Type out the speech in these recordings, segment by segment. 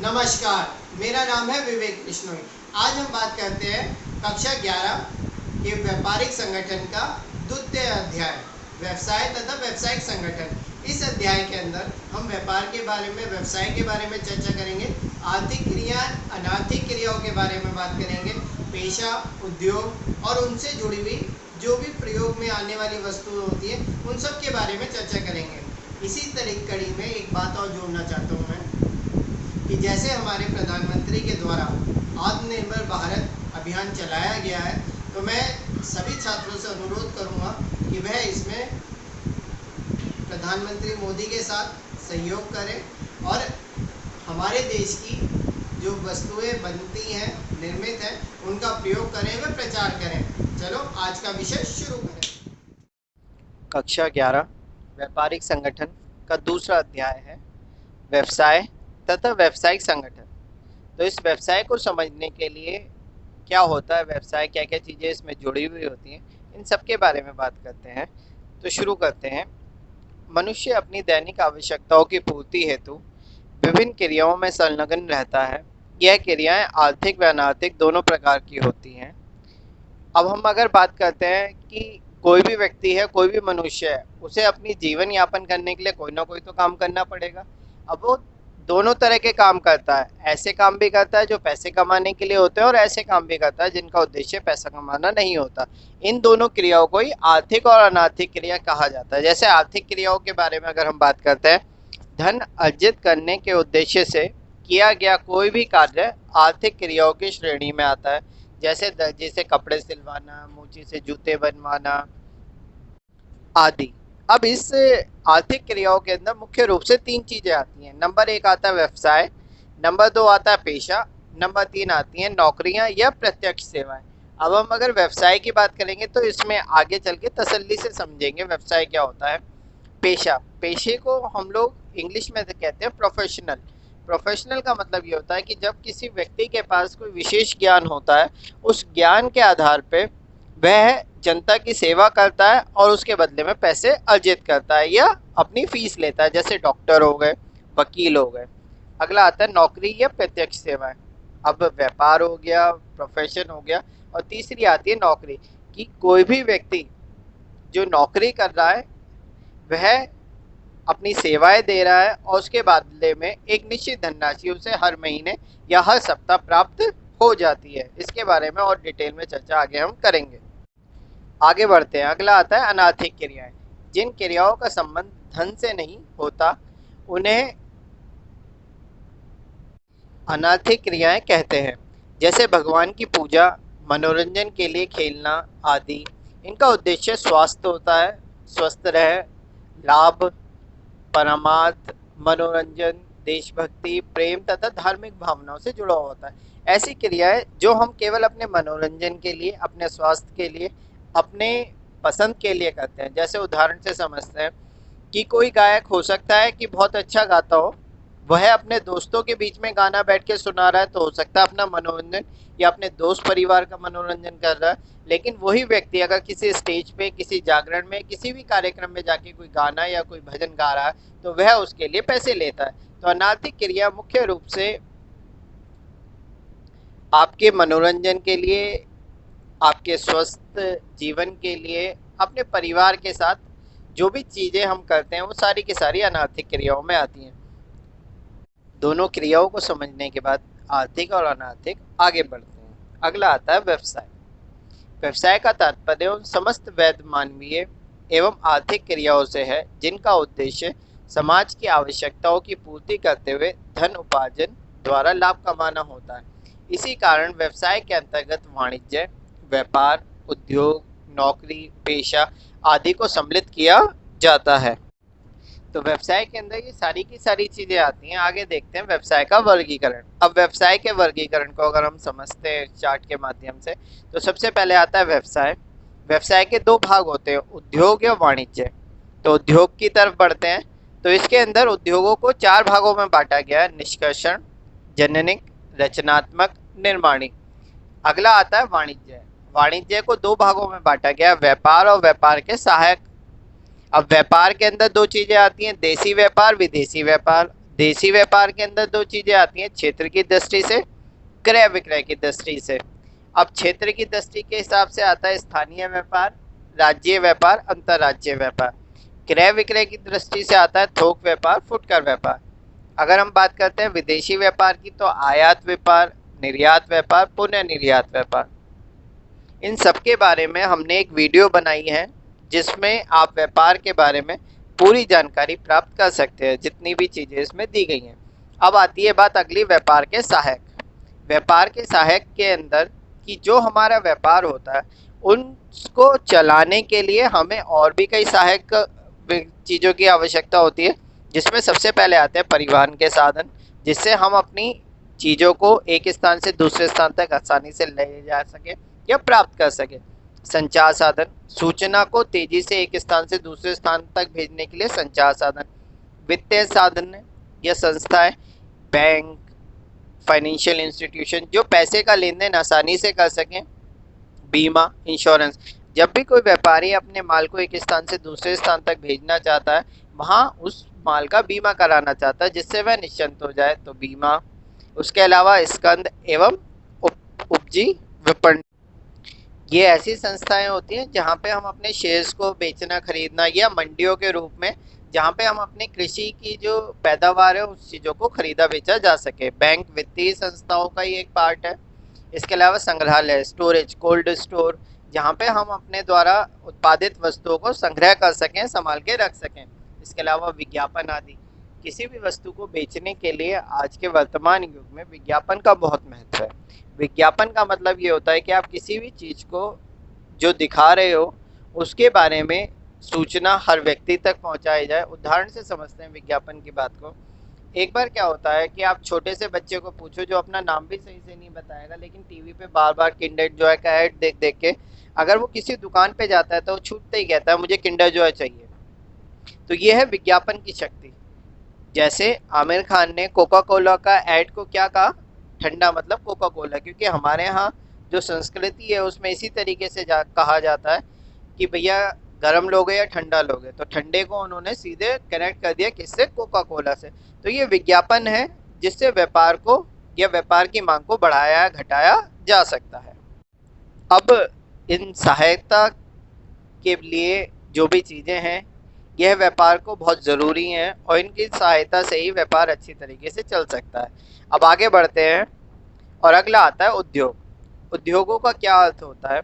नमस्कार, मेरा नाम है विवेक बिश्नोई। आज हम बात करते हैं कक्षा 11 के व्यापारिक संगठन का द्वितीय अध्याय, व्यवसाय तथा व्यावसायिक संगठन। इस अध्याय के अंदर हम व्यापार के बारे में, व्यवसाय के बारे में चर्चा करेंगे, आर्थिक क्रिया, अनार्थिक क्रियाओं के बारे में बात करेंगे, पेशा, उद्योग और उनसे जुड़ी हुई जो भी प्रयोग में आने वाली वस्तुएं होती है उन सब के बारे में चर्चा करेंगे। इसी तरह कड़ी में एक बात और जोड़ना चाहता हूँ मैं कि जैसे हमारे प्रधानमंत्री के द्वारा आत्मनिर्भर भारत अभियान चलाया गया है, तो मैं सभी छात्रों से अनुरोध करूंगा कि वह इसमें प्रधानमंत्री मोदी के साथ सहयोग करें और हमारे देश की जो वस्तुएं बनती हैं, निर्मित हैं, उनका प्रयोग करें व प्रचार करें। चलो आज का विषय शुरू करें। कक्षा 11 व्यापारिक संगठन का दूसरा अध्याय है व्यवसाय तथा व्यावसायिक संगठन। तो इस व्यवसाय को समझने के लिए क्या होता है व्यवसाय, क्या क्या चीज़ें इसमें जुड़ी हुई होती हैं, इन सब के बारे में बात करते हैं। तो शुरू करते हैं। मनुष्य अपनी दैनिक आवश्यकताओं की पूर्ति हेतु विभिन्न क्रियाओं में संलग्न रहता है। यह क्रियाएं आर्थिक व अनार्थिक दोनों प्रकार की होती हैं। अब हम अगर बात करते हैं कि कोई भी व्यक्ति है, कोई भी मनुष्य है, उसे अपनी जीवन यापन करने के लिए कोई ना कोई तो काम करना पड़ेगा। अब वो दोनों तरह के काम करता है, ऐसे काम भी करता है जो पैसे कमाने के लिए होते हैं और ऐसे काम भी करता है जिनका उद्देश्य पैसा कमाना नहीं होता। इन दोनों क्रियाओं को ही आर्थिक और अनार्थिक क्रिया कहा जाता है। जैसे आर्थिक क्रियाओं के बारे में अगर हम बात करते हैं, धन अर्जित करने के उद्देश्य से किया गया कोई भी कार्य आर्थिक क्रियाओं की श्रेणी में आता है। जैसे दर्जी से कपड़े सिलवाना, मोची से जूते बनवाना आदि। अब इस आर्थिक क्रियाओं के अंदर मुख्य रूप से 3 चीजें आती हैं। नंबर 1 आता है व्यवसाय, नंबर 2 आता है पेशा, नंबर 3 आती हैं नौकरियां या प्रत्यक्ष सेवाएं। अब हम अगर व्यवसाय की बात करेंगे तो इसमें आगे चल के तसल्ली से समझेंगे व्यवसाय क्या होता है। पेशा, पेशे को हम लोग इंग्लिश में कहते हैं प्रोफेशनल। प्रोफेशनल का मतलब ये होता है कि जब किसी व्यक्ति के पास कोई विशेष ज्ञान होता है, उस ज्ञान के आधार पे वह जनता की सेवा करता है और उसके बदले में पैसे अर्जित करता है या अपनी फीस लेता है। जैसे डॉक्टर हो गए, वकील हो गए। अगला आता है नौकरी या प्रत्यक्ष सेवाएं। अब व्यापार हो गया, प्रोफेशन हो गया, और तीसरी आती है नौकरी, कि कोई भी व्यक्ति जो नौकरी कर रहा है वह अपनी सेवाएं दे रहा है और उसके बदले में एक निश्चित धनराशि उसे हर महीने या हर सप्ताह प्राप्त हो जाती है। इसके बारे में और डिटेल में चर्चा आगे हम करेंगे। आगे बढ़ते हैं। अगला आता है अनार्थिक क्रियाएं। जिन क्रियाओं का संबंध धन से नहीं होता उन्हें अनार्थिक क्रियाएं कहते हैं। जैसे भगवान की पूजा, मनोरंजन के लिए खेलना आदि। इनका उद्देश्य स्वास्थ्य होता है, स्वस्थ रहे, लाभ, परमार्थ, मनोरंजन, देशभक्ति, प्रेम तथा धार्मिक भावनाओं से जुड़ा होता है। ऐसी क्रियाएं जो हम केवल अपने मनोरंजन के लिए, अपने स्वास्थ्य के लिए, अपने पसंद के लिए करते हैं। जैसे उदाहरण से समझते हैं कि कोई गायक हो सकता है कि बहुत अच्छा गाता हो, वह अपने दोस्तों के बीच में गाना बैठ के सुना रहा है तो हो सकता है अपना मनोरंजन या अपने दोस्त परिवार का मनोरंजन कर रहा है। लेकिन वही व्यक्ति अगर किसी स्टेज पे, किसी जागरण में, किसी भी कार्यक्रम में जाके कोई गाना या कोई भजन गा रहा है तो वह उसके लिए पैसे लेता है। तो अनार्थिक क्रिया मुख्य रूप से आपके मनोरंजन के लिए, आपके स्वस्थ जीवन के लिए, अपने परिवार के साथ जो भी चीज़ें हम करते हैं वो सारी की सारी अनार्थिक क्रियाओं में आती हैं। दोनों क्रियाओं को समझने के बाद आर्थिक और अनार्थिक आगे बढ़ते हैं। अगला आता है व्यवसाय। व्यवसाय का तात्पर्य उन समस्त वैध मानवीय एवं आर्थिक क्रियाओं से है जिनका उद्देश्य समाज की आवश्यकताओं की पूर्ति करते हुए धन उपार्जन द्वारा लाभ कमाना होता है। इसी कारण व्यवसाय के अंतर्गत वाणिज्य, व्यापार, उद्योग, नौकरी, पेशा आदि को सम्मिलित किया जाता है। तो व्यवसाय के अंदर ये सारी की सारी चीजें आती हैं। आगे देखते हैं व्यवसाय का वर्गीकरण। अब व्यवसाय के वर्गीकरण को अगर हम समझते हैं चार्ट के माध्यम से, तो सबसे पहले आता है व्यवसाय। व्यवसाय के 2 भाग होते हैं, उद्योग या वाणिज्य। तो उद्योग की तरफ बढ़ते हैं। तो इसके अंदर उद्योगों को 4 भागों में बांटा गया है, निष्कर्षण, जननिक, रचनात्मक, निर्माणी। अगला आता है वाणिज्य। वाणिज्य को 2 भागों में बांटा गया है, व्यापार और व्यापार के सहायक। अब व्यापार के अंदर 2 चीजें आती हैं, देसी व्यापार, विदेशी व्यापार। देशी व्यापार के अंदर दो चीजें आती हैं, क्षेत्र की दृष्टि से, क्रय विक्रय की दृष्टि से। अब क्षेत्र की दृष्टि के हिसाब से आता है स्थानीय व्यापार, राज्य व्यापार, अंतर्राज्यीय व्यापार। क्रय विक्रय की दृष्टि से आता है थोक व्यापार, फुटकर व्यापार। अगर हम बात करते हैं विदेशी व्यापार की तो आयात व्यापार, निर्यात व्यापार, पुनः निर्यात व्यापार। इन सब के बारे में हमने एक वीडियो बनाई है जिसमें आप व्यापार के बारे में पूरी जानकारी प्राप्त कर सकते हैं, जितनी भी चीजें इसमें दी गई हैं। अब आती है बात अगली, व्यापार के सहायक। व्यापार के सहायक के अंदर कि जो हमारा व्यापार होता है उनको चलाने के लिए हमें और भी कई सहायक चीज़ों की आवश्यकता होती है, जिसमें सबसे पहले आते हैं परिवहन के साधन, जिससे हम अपनी चीज़ों को एक स्थान से दूसरे स्थान तक आसानी से ले जा सके या प्राप्त कर सके। संचार साधन, सूचना को तेजी से एक स्थान से दूसरे स्थान तक भेजने के लिए संचार साधन। वित्तीय साधन या संस्थाएं, बैंक, फाइनेंशियल इंस्टीट्यूशन जो पैसे का लेन देन आसानी से कर सकें। बीमा, इंश्योरेंस, जब भी कोई व्यापारी अपने माल को एक स्थान से दूसरे स्थान तक भेजना चाहता है, वहाँ उस माल का बीमा कराना चाहता है जिससे वह निश्चिंत हो जाए, तो बीमा। उसके अलावा स्कंद एवं उपजी विपणन, ये ऐसी संस्थाएं होती हैं जहाँ पे हम अपने शेयर्स को बेचना खरीदना, या मंडियों के रूप में जहाँ पे हम अपने कृषि की जो पैदावार है उस चीज़ों को खरीदा बेचा जा सके। बैंक वित्तीय संस्थाओं का ही एक पार्ट है। इसके अलावा संग्रहालय, स्टोरेज, कोल्ड स्टोर, जहाँ पे हम अपने द्वारा उत्पादित वस्तुओं को संग्रह कर सकें, संभाल के रख सकें। इसके अलावा विज्ञापन आदि, किसी भी वस्तु को बेचने के लिए आज के वर्तमान युग में विज्ञापन का बहुत महत्व है। विज्ञापन का मतलब ये होता है कि आप किसी भी चीज़ को जो दिखा रहे हो उसके बारे में सूचना हर व्यक्ति तक पहुंचाई जाए। उदाहरण से समझते हैं विज्ञापन की बात को। एक बार क्या होता है कि आप छोटे से बच्चे को पूछो जो अपना नाम भी सही से नहीं बताएगा, लेकिन टीवी पे बार बार किंडर जॉय का ऐड देख देख के अगर वो किसी दुकान पे जाता है तो वो छूटते ही कहता है मुझे किंडर जॉय चाहिए। तो ये है विज्ञापन की शक्ति। जैसे आमिर खान ने कोका कोला का ऐड को क्या कहा, ठंडा मतलब कोका कोला, क्योंकि हमारे यहाँ जो संस्कृति है उसमें इसी तरीके से कहा जाता है कि भैया गर्म लोगे या ठंडा लोगे, तो ठंडे को उन्होंने सीधे कनेक्ट कर दिया किससे, कोका कोला से। तो ये विज्ञापन है जिससे व्यापार को या व्यापार की मांग को बढ़ाया घटाया जा सकता है। अब इन सहायता के लिए जो भी चीज़ें हैं यह व्यापार को बहुत ज़रूरी हैं और इनकी सहायता से ही व्यापार अच्छी तरीके से चल सकता है। अब आगे बढ़ते हैं और अगला आता है उद्योग। उद्योगों का क्या अर्थ होता है,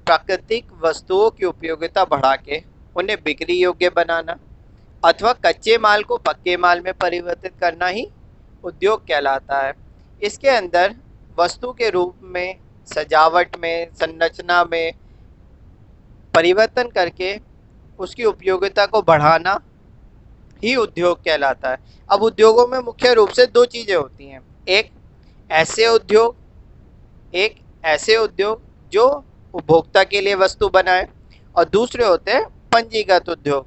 प्राकृतिक वस्तुओं की उपयोगिता बढ़ा के उन्हें बिक्री योग्य बनाना अथवा कच्चे माल को पक्के माल में परिवर्तित करना ही उद्योग कहलाता है। इसके अंदर वस्तु के रूप में, सजावट में, संरचना में परिवर्तन करके उसकी उपयोगिता को बढ़ाना ही उद्योग कहलाता है। अब उद्योगों में मुख्य रूप से दो चीज़ें होती हैं, एक ऐसे उद्योग जो उपभोक्ता के लिए वस्तु बनाए, और दूसरे होते हैं पंजीकृत उद्योग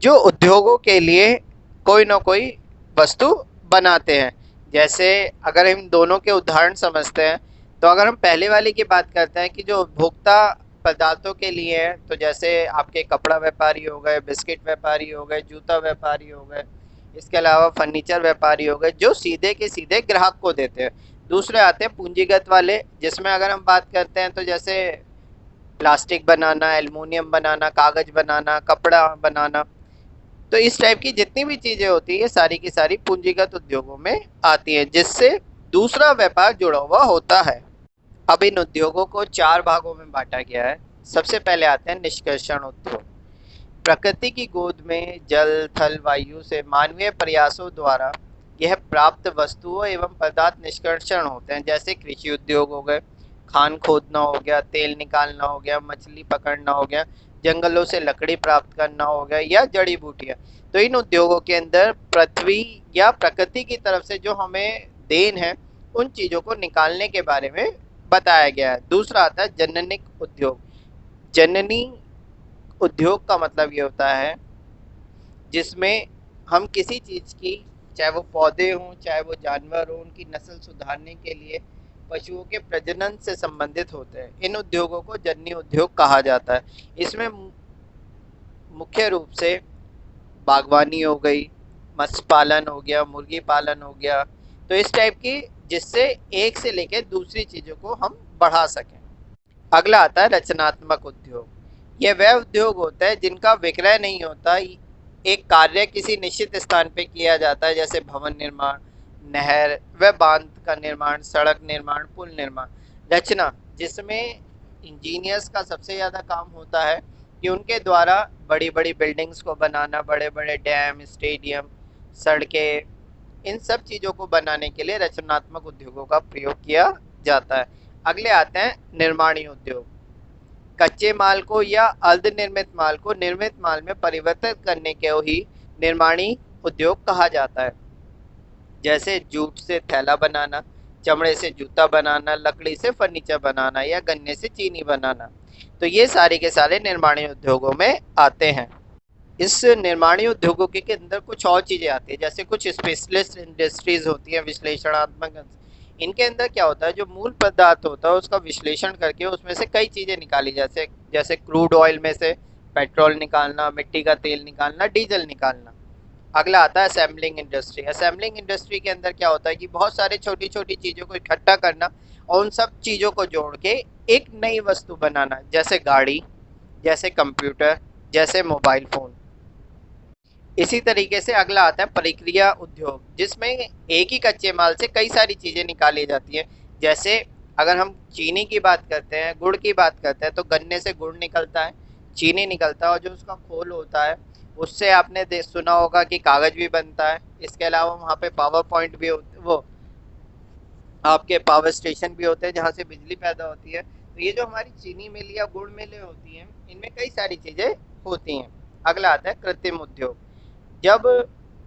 जो उद्योगों के लिए कोई ना कोई वस्तु बनाते हैं। जैसे अगर हम दोनों के उदाहरण समझते हैं तो अगर हम पहले वाले की बात करते हैं कि जो उपभोक्ता पदार्थों के लिए है, तो जैसे आपके कपड़ा व्यापारी हो गए, बिस्किट व्यापारी हो गए, जूता व्यापारी हो गए, इसके अलावा फर्नीचर व्यापारी हो गए जो सीधे के सीधे ग्राहक को देते हैं। दूसरे आते हैं पूंजीगत वाले, जिसमें अगर हम बात करते हैं तो जैसे प्लास्टिक बनाना, एल्युमिनियम बनाना, कागज़ बनाना, कपड़ा बनाना, तो इस टाइप की जितनी भी चीज़ें होती है सारी की सारी पूंजीगत उद्योगों में आती हैं, जिससे दूसरा व्यापार जुड़ा हुआ होता है। अब इन उद्योगों को चार भागों में बांटा गया है। सबसे पहले आते हैं निष्कर्षण उद्योग। प्रकृति की गोद में जल, थल, वायु से मानवीय प्रयासों द्वारा यह प्राप्त वस्तुओं एवं पदार्थ निष्कर्षण होते हैं। जैसे कृषि उद्योग हो गए, खान खोदना हो गया, तेल निकालना हो गया, मछली पकड़ना हो गया, जंगलों से लकड़ी प्राप्त करना हो गया, या जड़ी बूटियाँ। तो इन उद्योगों के अंदर पृथ्वी या प्रकृति की तरफ से जो हमें देन है उन चीज़ों को निकालने के बारे में बताया गया है। दूसरा आता है जननिक उद्योग। जननी उद्योग का मतलब ये होता है जिसमें हम किसी चीज़ की, चाहे वो पौधे हों चाहे वो जानवर हों, उनकी नस्ल सुधारने के लिए पशुओं के प्रजनन से संबंधित होते हैं। इन उद्योगों को जननी उद्योग कहा जाता है। इसमें मुख्य रूप से बागवानी हो गई, मत्स्य पालन हो गया, मुर्गी पालन हो गया, तो इस टाइप की, जिससे एक से लेकर दूसरी चीज़ों को हम बढ़ा सकें। अगला आता है रचनात्मक उद्योग। यह वह उद्योग होता है जिनका विक्रय नहीं होता, एक कार्य किसी निश्चित स्थान पे किया जाता है, जैसे भवन निर्माण, नहर व बांध का निर्माण, सड़क निर्माण, पुल निर्माण। रचना, जिसमें इंजीनियर्स का सबसे ज़्यादा काम होता है कि उनके द्वारा बड़ी बड़ी बिल्डिंग्स को बनाना, बड़े बड़े डैम, स्टेडियम, सड़कें, इन सब चीज़ों को बनाने के लिए रचनात्मक उद्योगों का प्रयोग किया जाता है। अगले आते हैं निर्माणी उद्योग। कच्चे माल को या अर्ध निर्मित माल को निर्मित माल में परिवर्तित करने को ही निर्माणी उद्योग कहा जाता है, जैसे जूट से थैला बनाना, चमड़े से जूता बनाना, लकड़ी से फर्नीचर बनाना या गन्ने से चीनी बनाना। तो ये सारे के सारे निर्माणी उद्योगों में आते हैं। इस निर्माणी उद्योगों के अंदर कुछ और चीज़ें आती है, जैसे कुछ स्पेशलिस्ट इंडस्ट्रीज होती हैं, विश्लेषणात्मक। इनके अंदर क्या होता है, जो मूल पदार्थ होता है उसका विश्लेषण करके उसमें से कई चीज़ें निकाली, जैसे जैसे क्रूड ऑयल में से पेट्रोल निकालना, मिट्टी का तेल निकालना, डीजल निकालना। अगला आता है असेंबलिंग इंडस्ट्री। असेंबलिंग इंडस्ट्री के अंदर क्या होता है कि बहुत सारे छोटी छोटी चीज़ों को इकट्ठा करना और उन सब चीज़ों को जोड़ के एक नई वस्तु बनाना, जैसे गाड़ी, जैसे कंप्यूटर, जैसे मोबाइल फ़ोन। इसी तरीके से अगला आता है प्रक्रिया उद्योग, जिसमें एक ही कच्चे माल से कई सारी चीज़ें निकाली जाती हैं। जैसे अगर हम चीनी की बात करते हैं, गुड़ की बात करते हैं, तो गन्ने से गुड़ निकलता है, चीनी निकलता है, और जो उसका खोल होता है उससे आपने सुना होगा कि कागज़ भी बनता है। इसके अलावा वहाँ पे पावर पॉइंट भी वो आपके पावर स्टेशन भी होते हैं जहाँ से बिजली पैदा होती है। तो ये जो हमारी चीनी मिल या गुड़ मिलें होती हैं, इनमें कई सारी चीज़ें होती हैं। अगला आता है कृत्रिम उद्योग। जब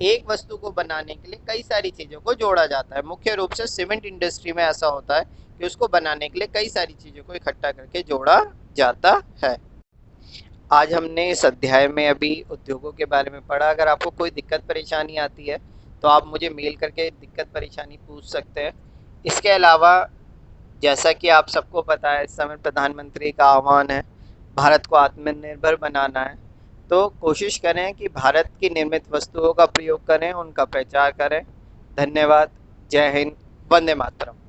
एक वस्तु को बनाने के लिए कई सारी चीज़ों को जोड़ा जाता है, मुख्य रूप से सीमेंट इंडस्ट्री में ऐसा होता है कि उसको बनाने के लिए कई सारी चीज़ों को इकट्ठा करके जोड़ा जाता है। आज हमने इस अध्याय में अभी उद्योगों के बारे में पढ़ा। अगर आपको कोई दिक्कत परेशानी आती है तो आप मुझे मेल करके दिक्कत परेशानी पूछ सकते हैं। इसके अलावा जैसा कि आप सबको पता है, इस समय प्रधानमंत्री का आह्वान है भारत को आत्मनिर्भर बनाना है, तो कोशिश करें कि भारत की निर्मित वस्तुओं का प्रयोग करें, उनका प्रचार करें। धन्यवाद। जय हिंद। वंदे मातरम।